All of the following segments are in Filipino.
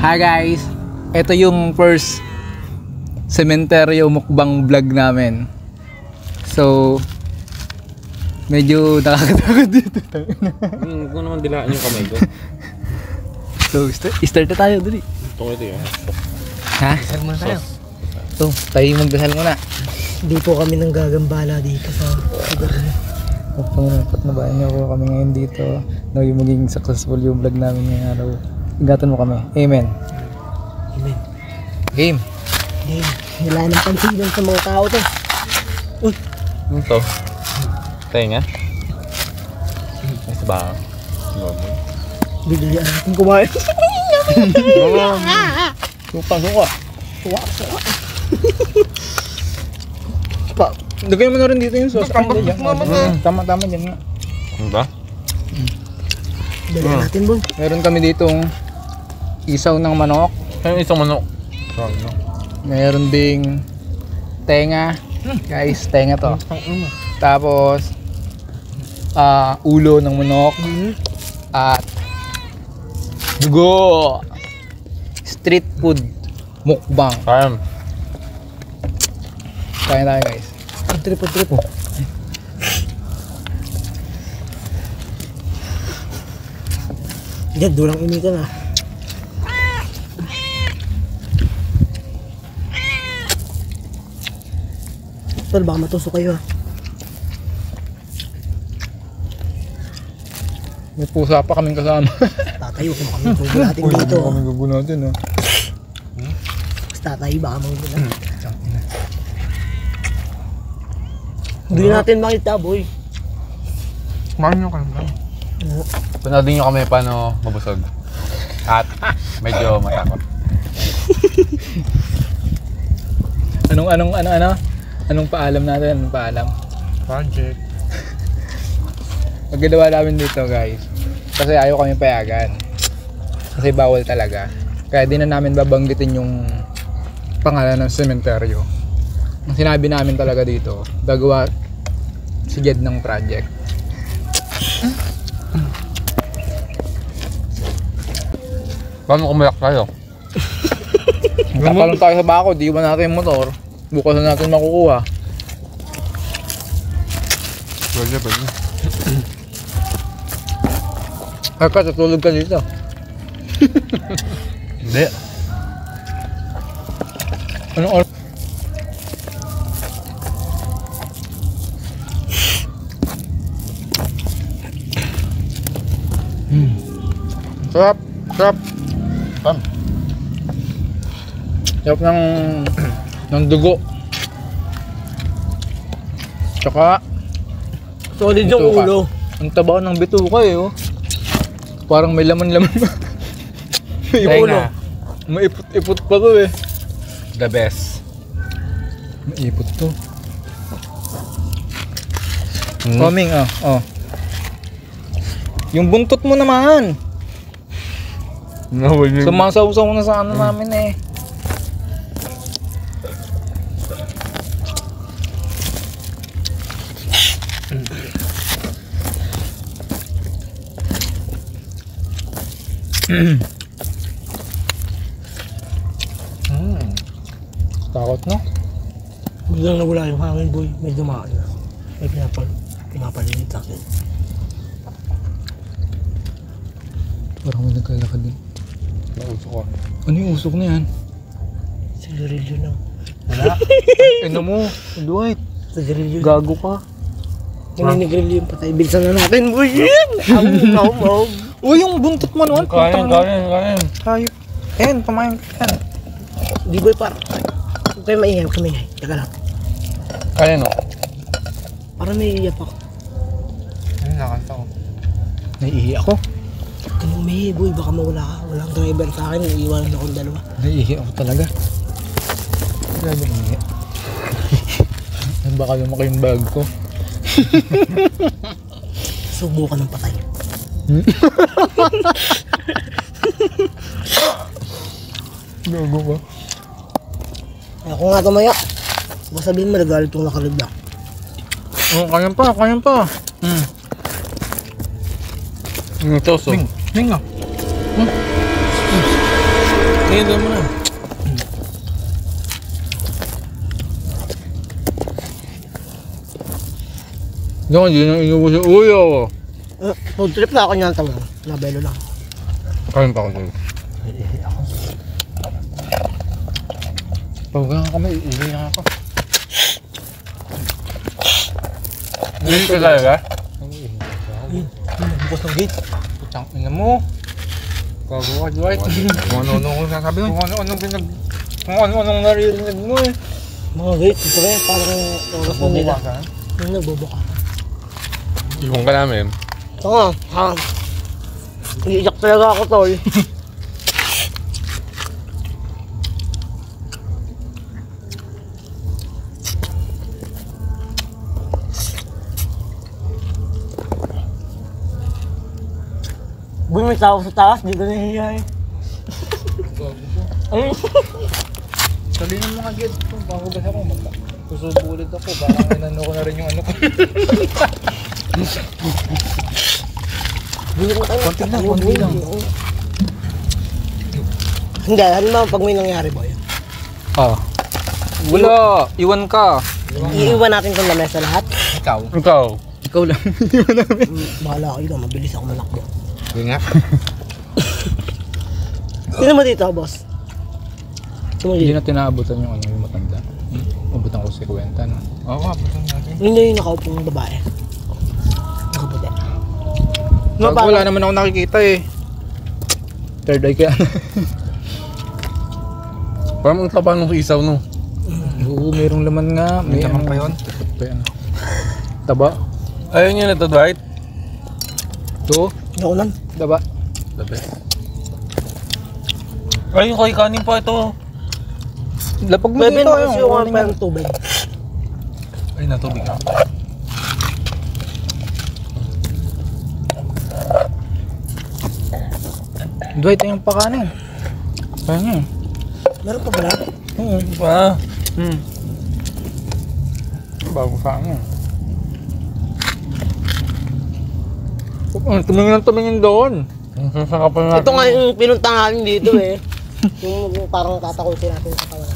Hi guys, ito yung first cementerio mukbang vlog namin. So, medyo nakakatakot dito. Huwag ko naman dilaan yung kamay ko. So, start na tayo dali. Ito yun. Ha? Dasal muna tayo. So, tayo magdasal muna. Hindi po kami nang gagambala dito sa lugar niyo. Pangalapat na bayan niyo ako kami ngayon dito. Naway maging successful yung vlog namin ngayong araw. Ingatan mo kami. Amen. Amen. Game. Game. Wala nang pansinan sa mga tao to. Uy. Ano to? Tayo nga? Ay, sa baka. Bigli natin kumain. Suka. Suwa. Pa, lagay mo na rin dito yung sauce. Tama dyan nga. Ano ba? Dali natin, boy. Meron kami ditong isaw ng manok. Ay, isang manok. Sorry, no? Meron ding tenga. Guys, tenga to. Tapos ulo ng manok. At dugo. Street food mukbang. Kaya. Kaya tayo guys. Trip. Diyan, dulang initan ah. Tol, baka matusok kayo ah. May pusa pa kaming kasama. Tatayo kung kami gugulo natin dito. Kami gugulo natin ha. Mas tatayo baka magugulo. Hindi natin makita, boy. Kumain nyo kayo. Panadin nyo kami paano mabusog. At medyo matakot. Anong paalam natin? Anong paalam? Project. Ang ginawa namin dito guys, kasi ayaw kami payagan. Kasi bawal talaga. Kaya di na namin babanggitin yung pangalan ng sementeryo. Ang sinabi namin talaga dito, gagawa si Jed ng project. Paano kumayak tayo? Kapalong tayo sa bako, di iwan natin yung motor. Bukas na natin makukuha. Pwede. Ay ka, tutulog ka dito. Hindi. Anong oras? Sarap. Tan. Sarap ng dugo. Tsaka Solid yung bituka. ulo. Ang taba ng bituka eh oh. Parang may laman-laman. May ulo. May ipot-ipot pa to eh. The best. May ipot to. Coming oh. Yung buntot mo naman. Sumasaw-saw na sa ano namin eh. Takot no? Biglang nawala yung hangin, boy. May dumaan na. May pinapalilit sa akin. Parang may naglalakad din. Nausok ko. Ano yung usok na yan? Sigarilyo na. Wala. Ano mo? Dwight. Sigarilyo na. Gago ka. Naninigrilyo yung patay. Bilisan na natin, boy. Aw. Uy, yung buntot mo naman. Kain. Hayop. Ayan, pamain ka yan. Di, boy, par. Huwag kayo maingay. Teka lang. Kaya no? Para may iiyak ako. Ay, nakanta ko. Naiihi ako. Huwag ka nang umihi, boy. Baka mawala ka. Walang driver sa akin. Iiwanan akong dalawa. Naiihi ako talaga. Grabe naiihi. Baka lumaki yung bag ko. Subukan ng patay. Gago ba? Ako nga tumaya. Baka sabihin mo, nagalit yung nakalibla. Oh, kaya pa. Toso. Ning nga. Ngayon mo na. Doon, hindi nang inubo sa ulo. Food trip na ako niyan tama. Nabelo lang. Kain pa ako sa'yo. Pawagan ka kami, uwi na ako. Hindi ka talaga? Bukas ng gate. Putang ina mo. Gago ka, Dwight. Kung ano-ano ko sasabi mo. Kung ano-anong naririnig mo eh. Mga gate, ito rin. Parang oras na nila. Yung nagbubuka. Ibong ka namin. Ito nga, iiyak talaga ako, tol. Boy, may tao sa taas, di ko nahihiya eh. Ayun. Sabihin ng mga gate, bago ba ako susubo ulit ako, baka inano ko na rin yung ano ko. Konti lang. Hindi, halimbawa pag may nangyari, boy. Wala, iwan ka. Iiwan natin itong lamesa lahat. Ikaw lang. Iwan namin. Bahala kayo, mabilis ako manakbo. Sige nga. Sino mo dito, boss? Hindi na tinaabutan yung ano, yung matanda. Abutan ko si Kwenta, no? Oo, abutan natin. Yun na yung nakaupong babae. Nakaputi. Wala naman ako nakikita eh. Third eye kaya. Parang ang taba nung isaw no. Oo, mayroong laman nga. May laman pa yun? Taba? Ayun yun ito, Dwight. Ito? Nakunan. Taba? Labi. Ayun, kay kanin pa ito. Lapag mo Bebe dito. na kasi yung pa yung tubig. Ay, natubig ako. Dwight, yung pakanin. Kaya nga. Meron pa pala? Oo. Pa. Bago sa ano. Tumingin doon. Sasakapan natin. Ito nga yung pinunta natin dito eh. Yung parang tatakulsin natin sa katawan.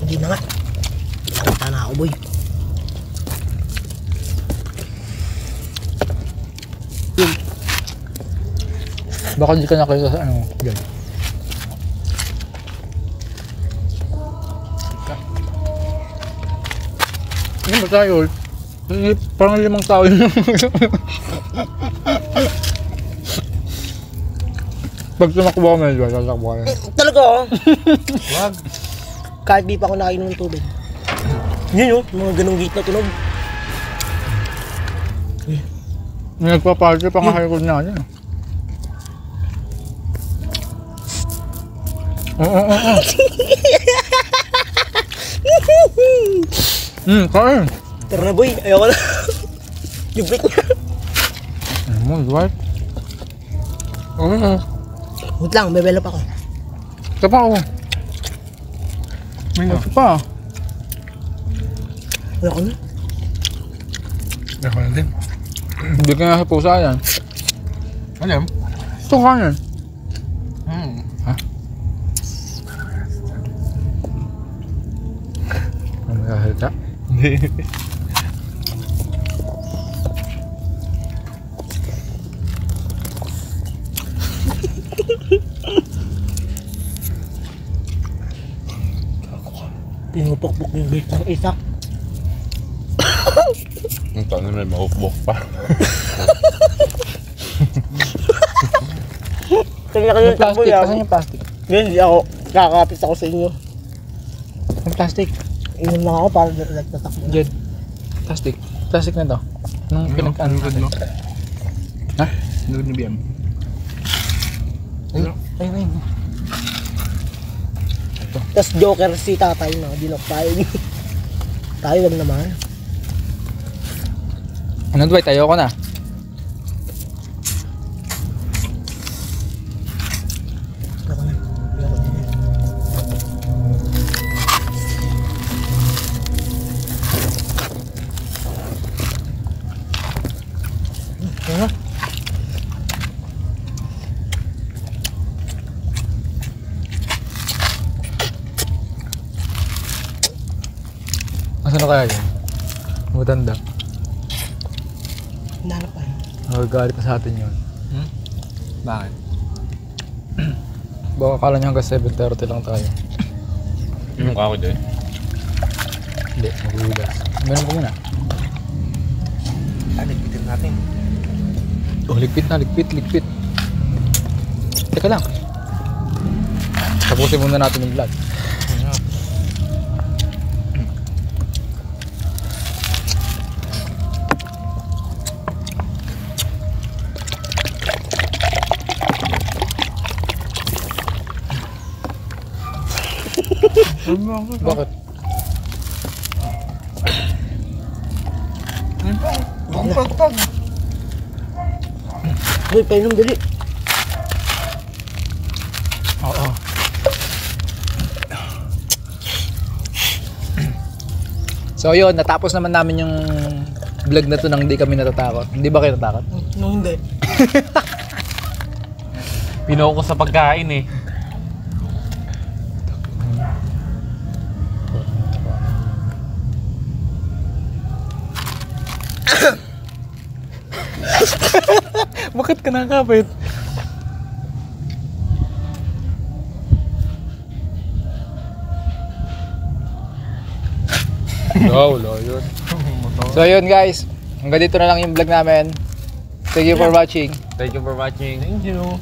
Hindi na nga. Nakita na ako, boy. Baka di ka nakita sa ano. Diyan. Ano ba tayo? Parang 5 tao yun. Pag tumakbo ko medyo, tatakbo ka rin. Talaga oh. Wag. Kahit di pa ako nakainom ng tubig. Yun oh, mga ganong gate na tunog. Nagpa-party pa nga kayo na ano. Oo. Kain. Tara na boy, ayoko na. Yung break niya. Ano mo, Dwight? Wait lang, bebelop ako. Ito pa ako. May ito pa. Ayoko na. Ako na din. Hindi ka nga sa pusa yan. Alam? Ito kanin. Ha? Ano nakahalita? Hindi. Pinupukpuk yung gate ng isa. Ang tanong may maukbok pa. Kanya-kanya Yung takbo plastic, yan. kasan yung plastic? Hindi ako, kakakapit ako sa inyo. Yung plastic. Inom lang ako para nagtatakbo. Jed. Plastic. Plastic na to. Nung pinag-ano natin. Ha? Nagod ni BM. Ayun. Tapos joker si tatay na, dinok tayo. Tayo wag naman. Ano, Dwight? Ayoko na. Ako na. Ano kaya yun? Matanda. Hinanap pa yun. Nagagalit na sa atin yun. Bakit? Baka akala niya hanggang 7:30 lang tayo. Yung ako doon. Hindi, maghuhugas. Meron ko muna. Ligpitin natin. Oh, ligpit na, ligpit. Teka lang. Tapusin muna natin yung vlog. Bakit? Boy, painom dali. Oo. So yun, natapos naman namin yung vlog na to nang hindi kami natatakot. Hindi ba kayo natatakot? Nung hindi. Pinuha ko sa pagkain eh. Bakit ka nakakapit? Wala yun. So yun guys, hanggang dito na lang yung vlog namin. Thank you for watching. Thank you for watching. Thank you.